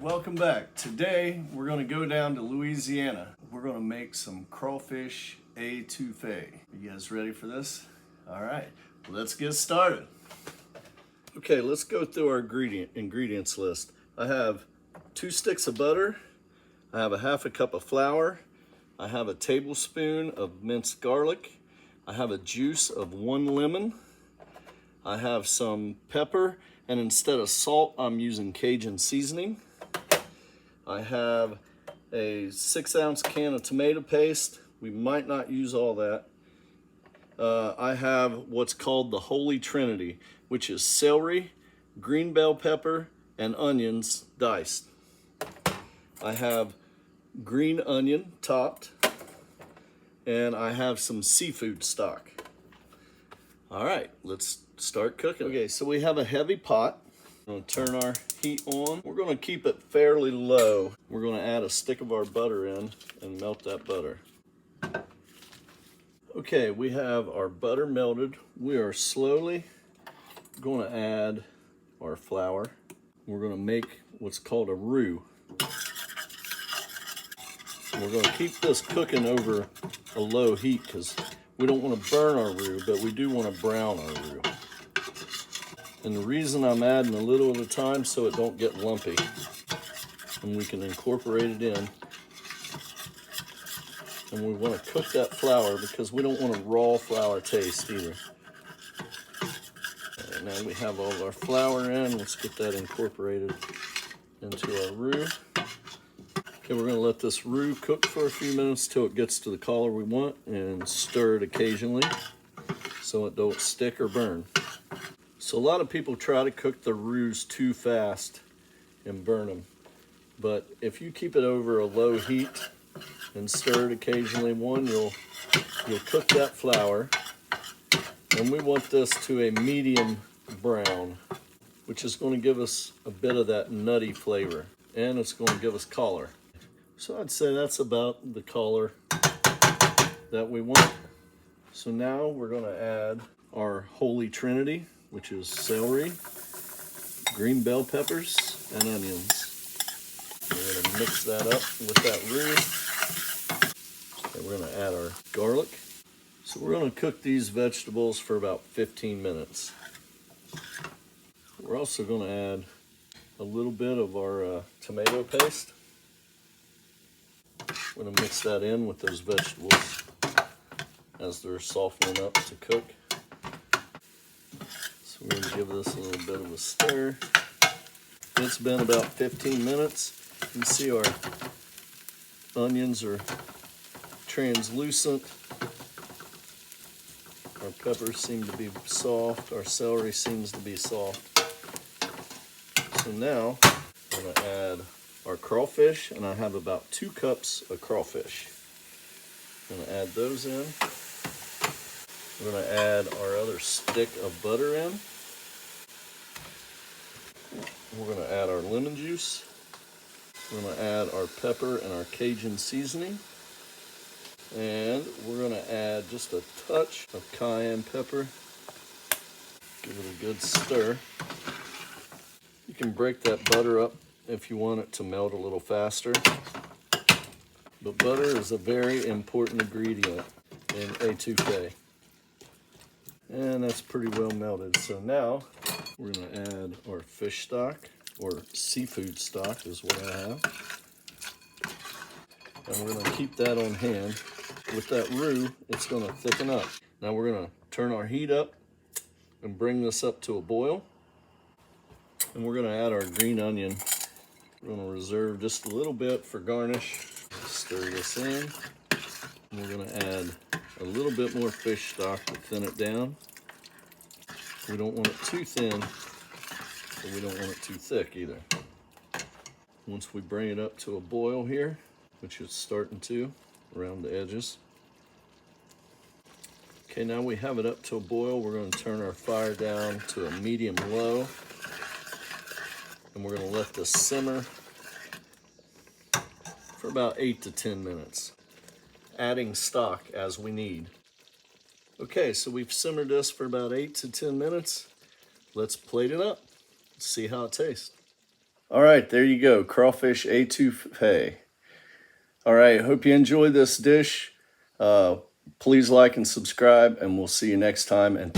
welcome back. Today we're going to go down to Louisiana. We're going to make some crawfish etouffee. You guys ready for this? All right, let's get started. Okay, let's go through our ingredients list. I have 2 sticks of butter. I have a half a cup of flour. I have a tablespoon of minced garlic. I have a juice of 1 lemon. I have some pepper, and instead of salt, I'm using Cajun seasoning. I have a 6-ounce can of tomato paste. We might not use all that. I have what's called the Holy Trinity, which is celery, green bell pepper, and onions diced. I have green onion topped, and I have some seafood stock. All right, let's start cooking. Okay, so we have a heavy pot. I'm gonna turn our heat on. We're gonna keep it fairly low. We're gonna add a stick of our butter in and melt that butter. Okay, we have our butter melted. We are slowly gonna add our flour. We're gonna make what's called a roux. We're gonna keep this cooking over a low heat because we don't want to burn our roux, but we do want to brown our roux. And the reason I'm adding a little at a time so it don't get lumpy, and we can incorporate it in. And we want to cook that flour because we don't want a raw flour taste either. Right, now we have all of our flour in. Let's get that incorporated into our roux. Okay, we're going to let this roux cook for a few minutes till it gets to the color we want, and stir it occasionally so it don't stick or burn. So a lot of people try to cook the roux too fast and burn them. But if you keep it over a low heat and stir it occasionally, you'll cook that flour. And we want this to a medium brown, which is going to give us a bit of that nutty flavor, and it's going to give us color. So I'd say that's about the color that we want. So now we're going to add our Holy Trinity, which is celery, green bell peppers, and onions. We're going to mix that up with that roux. And we're going to add our garlic. So we're going to cook these vegetables for about 15 minutes. We're also going to add a little bit of our tomato paste. We're going to mix that in with those vegetables as they're softening up to cook. So we're going to give this a little bit of a stir. It's been about 15 minutes. You can see our onions are translucent. Our peppers seem to be soft. Our celery seems to be soft. So now we're going to add our crawfish, and I have about 2 cups of crawfish. I'm going to add those in. We're going to add our other stick of butter in. We're going to add our lemon juice. We're going to add our pepper and our Cajun seasoning. And we're going to add just a touch of cayenne pepper. Give it a good stir. You can break that butter up if you want it to melt a little faster. But butter is a very important ingredient in etouffee. And that's pretty well melted. So now we're going to add our fish stock, or seafood stock is what I have. And we're going to keep that on hand. With that roux, it's going to thicken up. Now we're going to turn our heat up and bring this up to a boil. And we're going to add our green onion. We're going to reserve just a little bit for garnish. Stir this in. And we're going to add a little bit more fish stock to thin it down. We don't want it too thin, but we don't want it too thick either. Once we bring it up to a boil here, which it's starting to around the edges. Okay, now we have it up to a boil. We're going to turn our fire down to a medium low. And we're going to let this simmer for about 8 to 10 minutes, adding stock as we need. Okay, so we've simmered this for about 8 to 10 minutes. Let's plate it up. Let's see how it tastes. All right, there you go, crawfish etouffee. All right, hope you enjoyed this dish. Please like and subscribe, and we'll see you next time. And